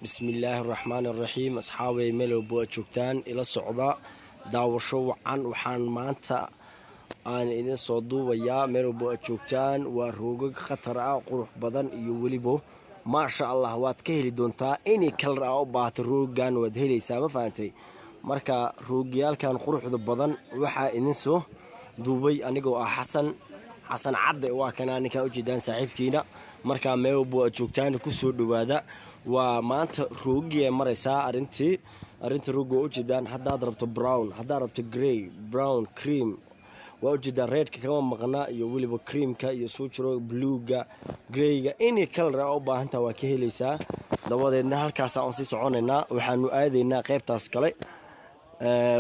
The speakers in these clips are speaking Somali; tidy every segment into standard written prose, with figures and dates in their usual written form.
بسم الله الرحمن الرحيم أصحابي ملو بو جوجتان إلى صعدة داوشو عن وحان مانتا aan idin soo duubaya meel boo joogtaan waa roogag khatar ah qurux badan iyo waliba ma sha Allah waad ka heli doontaa in kala u baahato roogan waad helaysaa ma fahamtay marka roogiyalkan quruxda badan waxa idin soo duubay anigoo ah xasan cadde waa kana ninka u jeedaan saaxiibkiina marka meel boo joogtaan ku soo dhawaada waa maanta roogiye maraysaa arinta roogo u jeedaan haddaad rabto brown haddaad rabto gray brown cream وأوجد ريد كمان مقنع يولي بكريم كا يسوتشرو بلوغا غريغا إني كلر أو باهنتا وكهليسا دواده إنها الكاسة أنسيس عننا وحنو آذينا قيب تاسكالي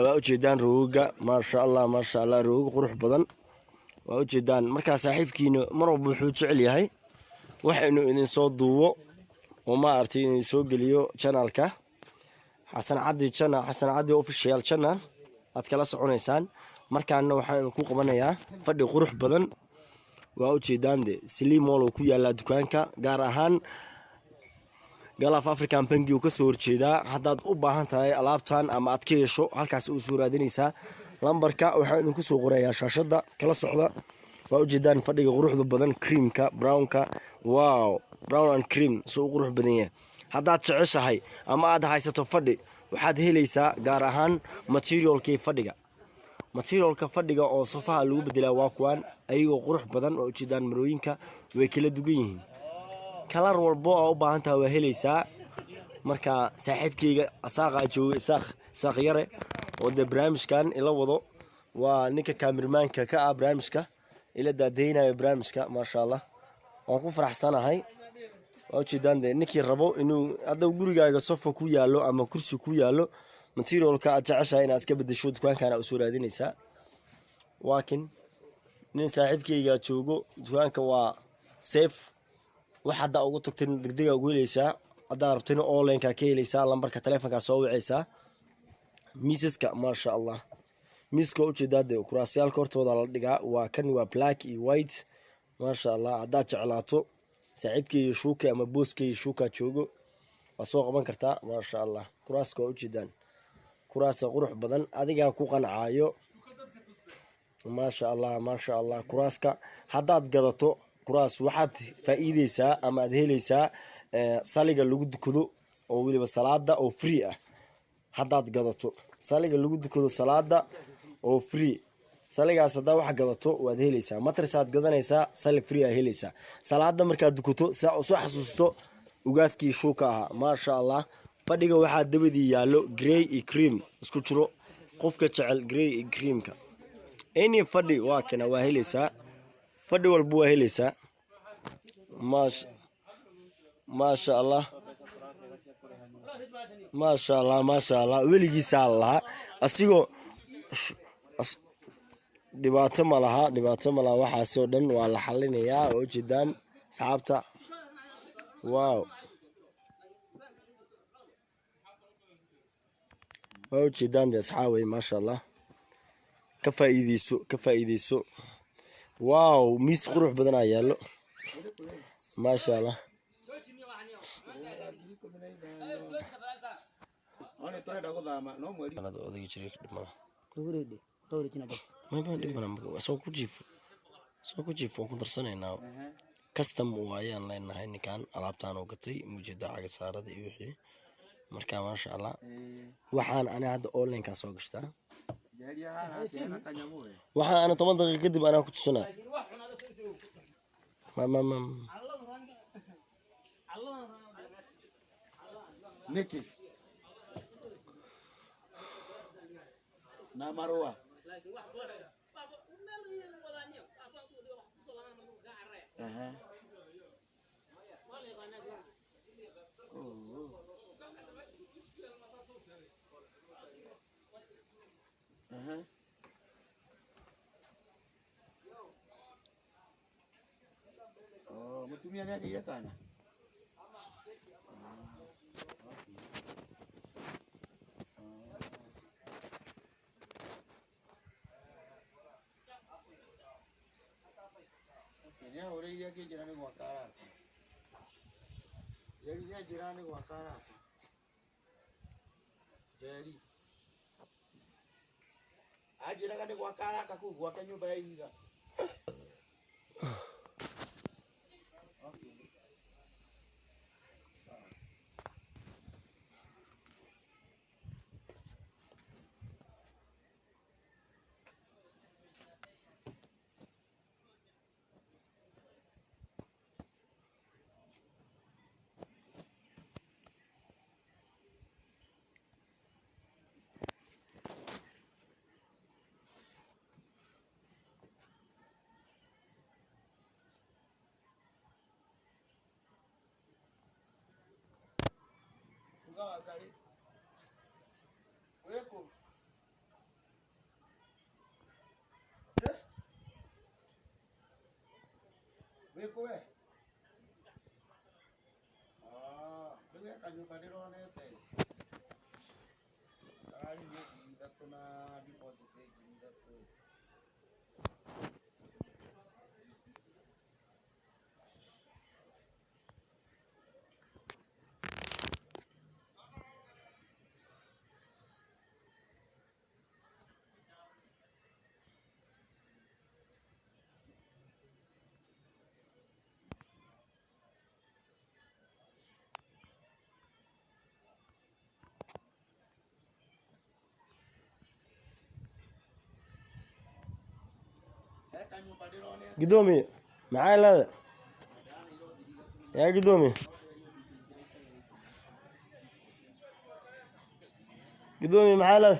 وأوجدان روغا ما شاء الله روغ قروح بدن وأوجدان مركا صاحب كينو مرو بحوج عليهاي وحنو إن صوت دوو وما أرتين سوق اليو channelka حسن عدي official channel أتكلاس عنيسان markaana waxaan ku qabanayaa fadhi qurux badan waa u jeedaande Slim Mall ku yaala dukaanka gaar ahaan Gulf African Bank uu ka soo horjeedaa haddaad u baahan tahay alaabtan ama aad ka hesho halkaas uu soo raadinaysaa lambarka waxaan idinku soo qorayaa shaashada kala socda waa u jeedaan fadhiga quruxda badan creamka brownka wow brown and cream soo qurux badan yahay haddaad jeceshahay ama aad haysato fadhi waxaad helaysaa gaar ahaan materialkii fadhiga materialka fadhiga oo safaha lagu bedelaa waa kuwan ayagoo qurux badan oo jidaan marooyinka way kala dugan yihiin kalar walbo oo u baahan tahay waa helaysaa marka saaxiibkayga asaaqa jooga isaaq yare oo barnaamijkan ila wado waa ninka cameramanka ka ah barnaamijka ila daadeynayo barnaamijka ma sha Allah waan ku faraxsanahay oo jidaan ninkii rabo inuu hadda gurigaaga sofa ku yaalo ama kursi ku yaalo materialka aad jeceshahay inaad iska bedesho dukaankan u soo raadinaysaa laakiin nin saaxiibkayga joogo dukaanka waa safe waxa ugu tagtin degdega ugu helaysaa hadda rabtino online ka helaysaa lambarka telefoonka soo wicaysaa miisaska ma sha Allah miiska u jeedaade kuraasiyalka hortooda la dhigaa waa kan waa black iyo white ma sha Allah hadda jeclaato saaxiibkayga shuuka ama booskayga shuuka joogo waa soo qaban kartaa ma sha Allah kuraaska u jeedaan kuraasa qurux badan adiga ku qancaayo ma sha Allah kuraaska haddaad gadato kuraas waxaad faa'iideysaa ama aad helaysaa saliga lagu dukado oo waliba salaada oo free ah haddaad gadato saliga lagu dukado salaada oo free saligaas hadda wax gadato waad helaysaa matrasaad gadanaysaa sali free ah helaysaa salaada markaad dukato soo xasuusto ugaaskii shuuka ah ma sha Allah fadhiga waxaa dabadii yaalo gray iyo cream isku jiro qofka jecel gray iyo creamka any fadhi waa kana waa helaysaa fadhi walba waa helaysaa ma sha Allah weligiisa Allah asigoo dhibaato ma laha waxaas oo dhan waa la xalinayaa oo jidaan saxaabta wow oo jidaan asxaabay ma sha Allah ka faa'iideyso wow miis qurux badan ayaa yaalo ma sha Allah soo ku jiifo ku darsanaynaa custom waayaan leenahay ninkan alaabtaan oo gatay muujada caga saarada iyo wixii marka ma sha Allah waxaan ana hadda online ka soo gashtaa waxaan ana 10 daqiiqo kadib ana ku tusanaa niki na marwa mutumia nani yakana Kenya ore yake jirani kwa kara. Jirani kwa kara. Jeri. Ajira kade kwa kara kaku kwa kanyumba ya higa. Okay. Sawa. Kugawa gari. Weko. Eh? Weko we. Ah, wewe kanyumba ndiro nete. Ari ni thatu na deposit ngiri thatu. Kanyumba ndiro nete. قدومي معاي لا يا قدومي قدومي معاي لا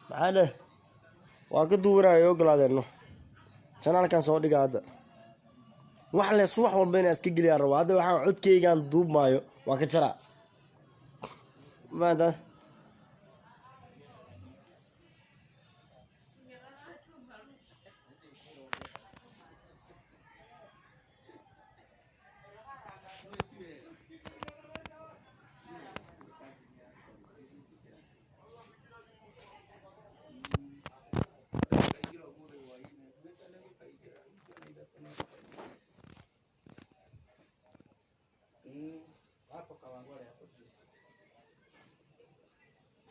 معانا وأكيد وراي يقول هذا إنه أنا كان صادق هذا وحلا صبح والبين أسكيل يا رب هذا وحنا عد كي كان دوب مايو وكتشرع ما ده Hapo kawangwale hapo.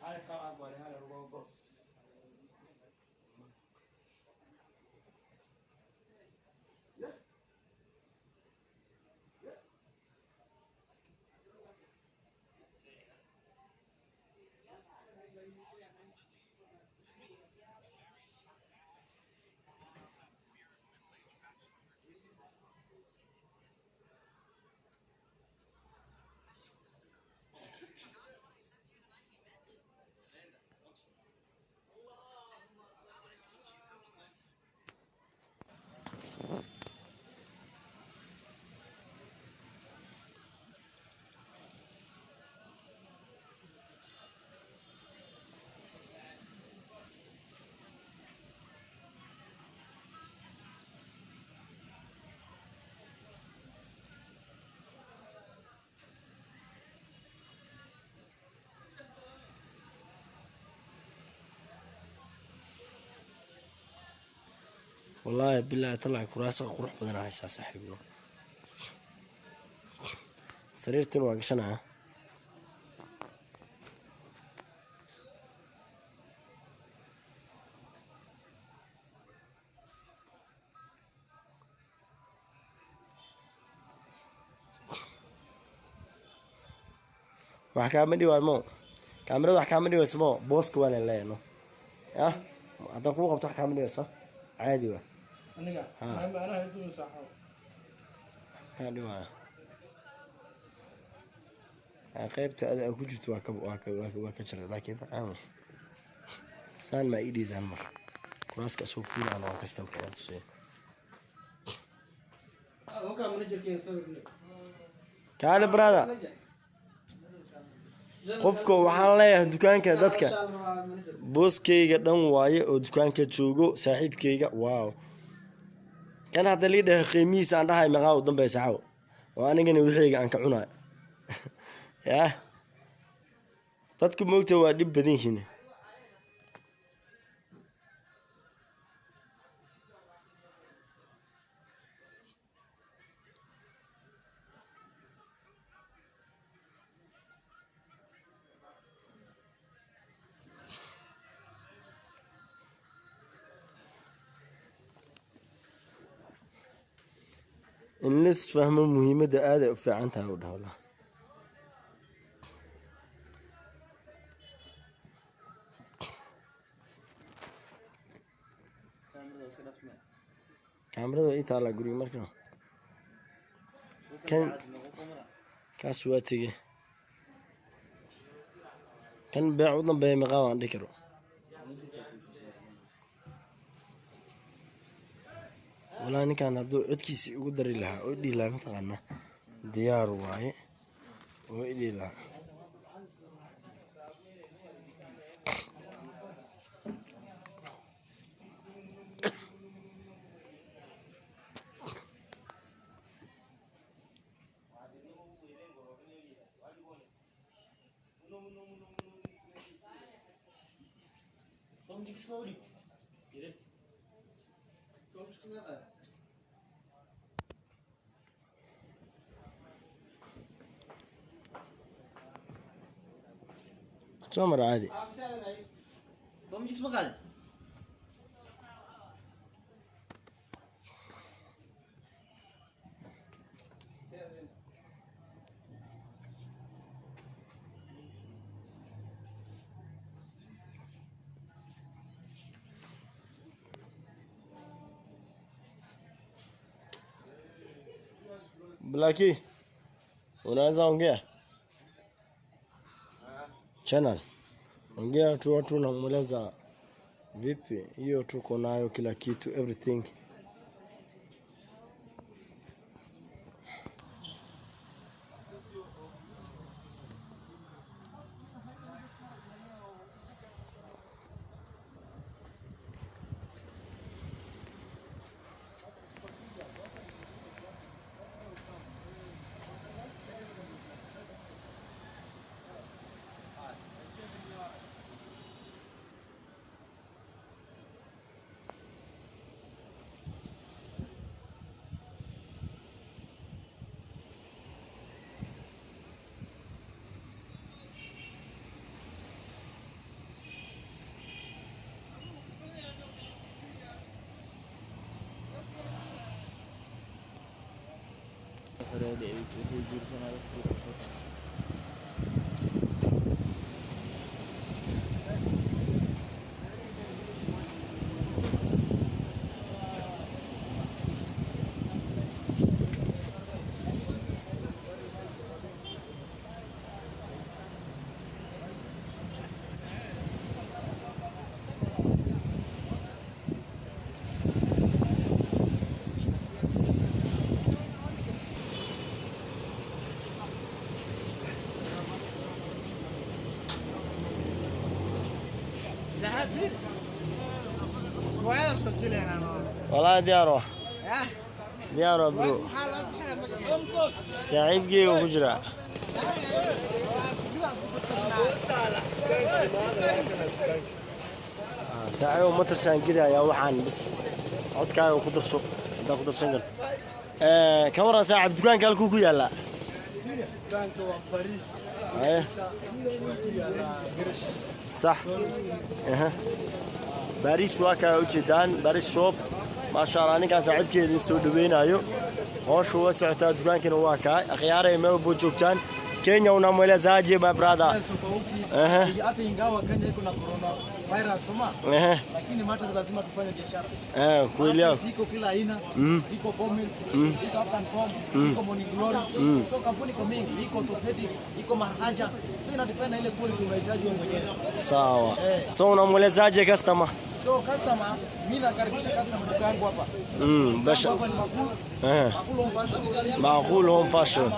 Hale kawangwale hale rugogo. والله بالله طلع كراسة قروح بدنا هاي صاحبنا سريرتين واقشنها wax kaama dhiwaamo kaamirada wax kaama dhiwayso mo booska waan leeyno ya haddaan kuu qabto wax kaama dhiwayso caadi waa aniga ana intuu saaxo kaa dhiwaya qaybta ada ku jirto waa ka jira laakiin macaan saan ma ii dhiidaan mar kuraaska soo fuulaan waa kastamka waan tusay halka managerkeena sawirnay kaale brada qofka waxaan leeyahay dukaanka dadka booskayga dhan waaye oo dukaanka joogo saaxiibkayga waaw kan hadda lii dhahay qiimihiisa aan dhahay maqaa u dambaysa xaw oo anigana wixiyga aan ka cunayo yaa dadku moogta waa dhib badan yihiin in lis fahmo muhiimadda aad ay u fiican tahay u dhahla kaamirada ii taala guriga markaa kan kaas waa tegey kan beec u dambeeya meeqaa waan dhihi karo walaa ninkan hadduu codkiisii ugu dari lahaa oo idhihi lahaa mataqaana diyaar waaye oo idhihi lahaa سمر عادي Blackie, unaweza ongea channel, ongea tu, watu namweleza vipi hiyo, tuko nayo kila kitu, everything. والله دياره دياره برو سعيد وهجرة ساعة ومترشان كده يا وحان بس عود كاي وقدرسو دا قدرسان قلت كاميرا ساعة بدكان قال كوكو يلا دكان باريس صح باريس واكا وجدان باريس شوب ما شاء الله. أنا كان صاحبكي سو دوينايو هوش هو ساعتها دكان كان واكا اخياري ما بوجوكتان Kenya unamwelezaje my brother? Hata ingawa Kenya iko na corona virus soma. Lakini mata lazima tufanye biashara. Kweli hapo. Iko kila aina, iko Bommel, iko Afghan Form, iko Morning Glory. So kampuni iko mingi, iko Orthopedic, iko Mahanja. So ina depend na ile quality unahitaji wewe mwenyewe. Sawa. So unamwelezaje customer? So customer, mimi nakaribisha customer wangu hapa. Basha. Hapa ni Makulu Home Fashion. Makulu Home Fashion.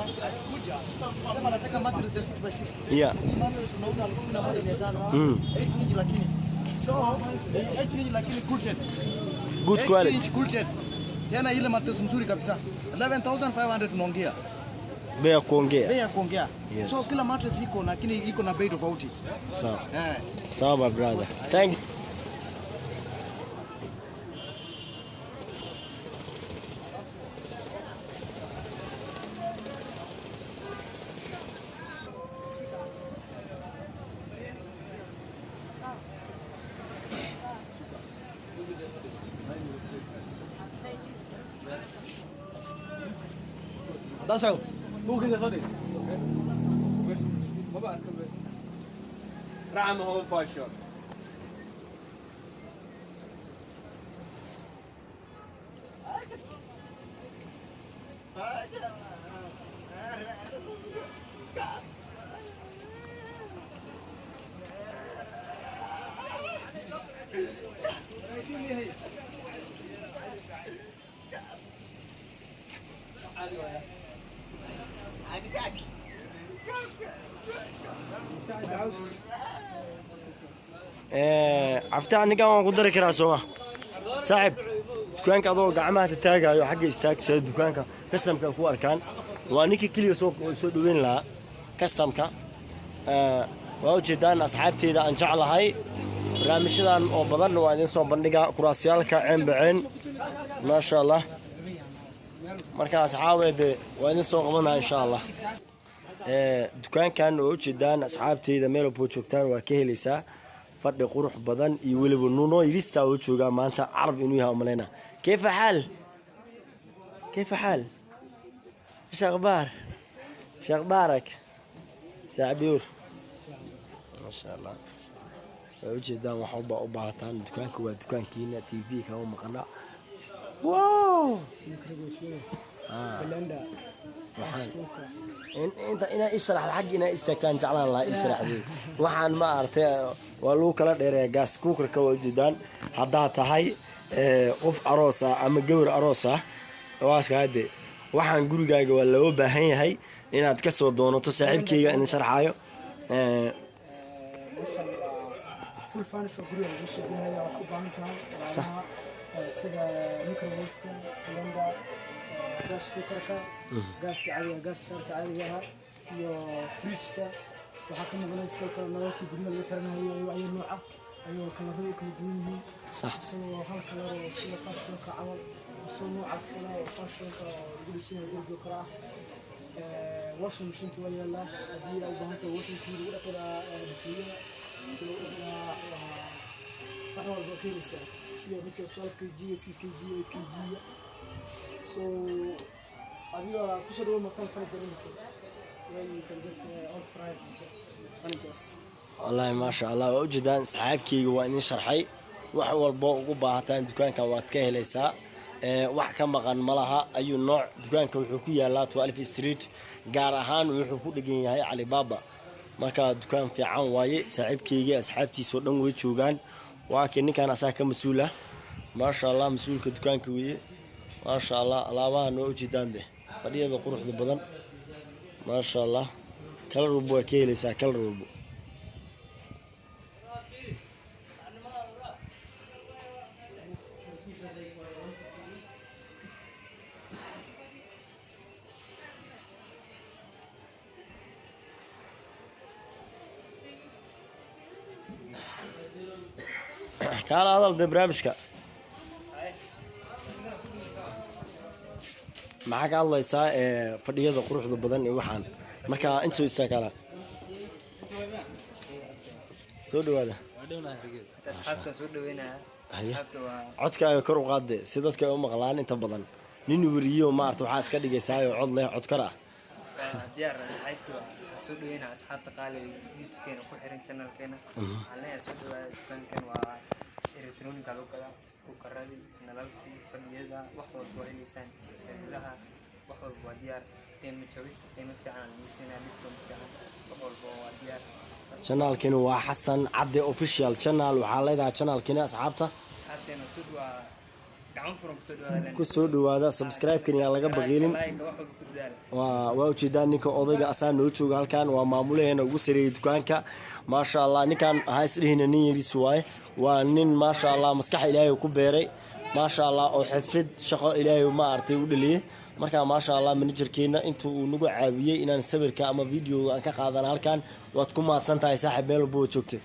Sema nataka mattress ya 6x6. Yeah. Mattress tunauza 11,500. 8 inch lakini. So 8 inch lakini quilted. Good quality. 8 inch quilted. Tena ile mattress mzuri kabisa. 11,500 tunaongea. Bei ya kuongea. Bei ya kuongea. Yes. So kila mattress iko lakini iko na bei tofauti. Sawa. Sawa my brother. Thank you. صعب مو كذا صدق ما بعرف رعمه هون فاشر عفتها أنا كمان قدرك راسوها صاحب دكانك أضو قعمها تتاجا حق يستاك سيد دكانك كستم كوار كان وانيكي كل سوق وين لا كستم كا ووجدان أصحابتي إذا إن شاء الله هاي برامجنا أو بدن وعندين صوب بندقة كراسيالك عين بعين ما شاء الله مركز أصحابي وعندين صوب منها إن شاء الله دكان كان وجدان أصحابتي إذا ميلو بوتشوكتان وكهليسا فردي قروح بدن يولي بنونو يريستا وجوغا ما أنت عرب إنو يها أملينا كيف حال؟ كيف حال؟ إيش أخبار؟ إيش أخبارك؟ سعبيور ما شاء الله وجدان وحبا وبعتان دكانك ودكان كينا تي في كهو مقنع واو انت انا اشرح الحق انا استكان جعلان الله اشرح ذي waxaan ma artay waa loo kala dheereeyaa gas cooker ka wajidaan hadaa tahay qof aroos ah ama gawar aroos ah waaskaade waxaan gurigaaga waa loo baahan yahay inaad ka soo doonato saaxiibkeyga in sharxayo full furniture guriga lagu soo gudbinayaa wax u baahan tahay sida microwave blender gas cooker gas caadiga gas charka caadiga iyo fridge waxa ka muuqda sidoo kale nadaafadda guriga lagu xiranayo ay nooca ayo kala duwan kala duwan yihiin صح soo hal kala oo sida fashion ka camal soo noocaas kala oo fashion ka guriga lagu kara washing machine wala la hadii ay baahanto washing machine lagu dhaqaa bufiya waxa walba keenaysa sida midka 12kg 6kg 8kg so adiga ku soo dhawo matan furniture when you can get all varieties of furnitures والله ما شاء الله وجدان صاحبكيga waa in sharxay wax walba ugu baahataan dukaanka waad ka helaysaa wax ka maqan malaha ayuu nooc dukaanka wuxuu ku yaalaa 12 street gaar ahaan wuxuu ku dhigan yahay Alibaba marka dukaan fiican waaye saaxiibkeyga asxaabtiisa oo dhan way joogaan waa keen ninkan asaa ka masuula ma sha Allah masuulka dukaanka weeye ma sha Allah alaabaha noo wajidaan fadhiyada quruxda badan ma sha Allah kala rubo ka helaysaa kala rubo كان هذا البرنامج معك الله يسا فديده قروحده بدن iyo waxaan marka in soo istaagala soo dhawaada asxaabta soo dhaweynaa asxaabta waa codkaaga kor u qaade si dadka ay u maqlaan inta badan nin wariyo ma arto waxa iska dhigaysaa cod leh cod kara diyaar asxaabta soo dhaweynaa asxaabta qaaliga YouTube-keena ku xiran channel-keena waxaan soo dhawaada dukaankan waa electronic lagu gada ku karadi nalalkii fadhiyada wax walba ay leesan silsilaha wax walba waa diyaar qiimo jabis qiimo fiican liisana discount fiican wax walba waa diyaar channel-keena waa Xasan Cabdi official channel waxa leedahay channel-keena asxaabteena soo dhawaada gacan furan ku soo dhawaada subscribe-keena laga baqiilin waa ujeedaan ninka odayga asaan noo jooga halkan waa maamulaheena ugu sareeyay dukaanka ma sha Allah ninkan hays dhihina nin yariis waa nin ma sha Allah maskax Ilaahay ku beeray ma sha Allah oo xifrad shaqo Ilaahay ma artay u dhaliyay marka ma sha Allah managerkeena intuu uu nagu caawiyay inaan sawirka ama video aan ka qaadana halkan waad ku maadsantahay saaxiib meel buu joogtay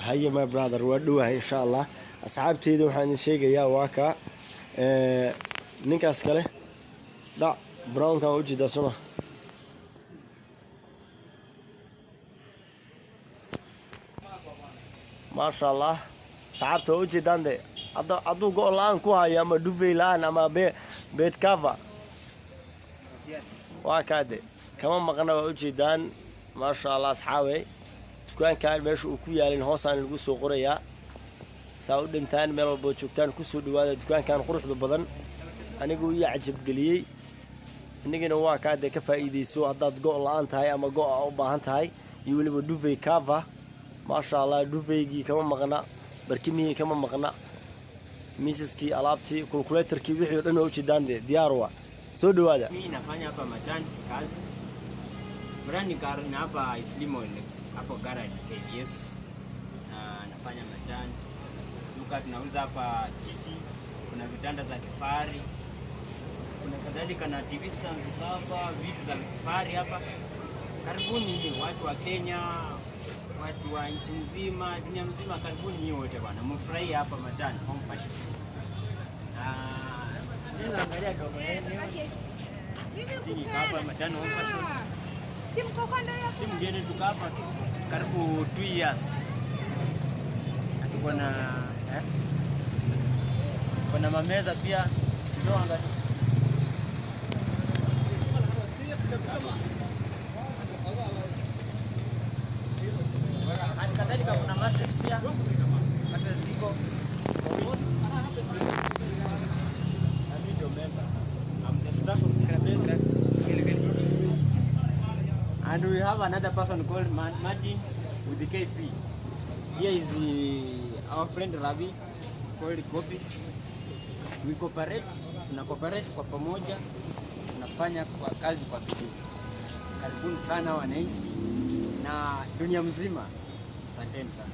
haye my brother waa dhawahay insha Allah asxaabteeda waxaan sheegayaa waa ka ninkaas kale dhac brown ka u jeeda soma ما شاء الله صعبته وجه داندي أدو قول الآن كوها يا ما دوفي الآن أما بيت كافا waa kaade kama maqna waa u jeedaan ma sha Allah asxaabe dukaankan meesha uu ku yaalin hoosaan lagu soo qorayaa saa u dhintaan meel walba joogtaan ku soo dhawaada dukaankan quruxda badan anigu ii cajab galiyay inagina waa kaade ka faa'iideyso hadaad go' la'aan tahay ama go' u baahan tahay iyo waliba duvet cover ma sha Allah duveygii kama maqna barkimihii kama maqna miisaskii alaabtii calculatorkii wixii oo dhan oo jeedaan diyaar waa soo dhawaada mimi nafanya hapa matani kazi brand car na hapa Islimo hapo garage KBS na nafanya matani duka tunauza hapa kiti kuna vitanda za kifahari kuna kadhalika na TV stand hapa vitu za kifahari hapa karibuni watu wa Kenya watu wa nchi nzima dunia nzima karibuni wote bwana mfurahie hapa matani home fashion angalia kama mimi hapa matano home fashion simu ngine tuko hapa karibu 2 years kuna mameza pia ndio angalia kadhalika kuna masters pia masters ziko and we have another person called Martin with the KP. Here is our friend Rabi called Kopi. We cooperate, kwa pamoja, tunafanya kwa kazi kwa bidii. Karibuni sana wananchi na dunia mzima. Asanteni sana.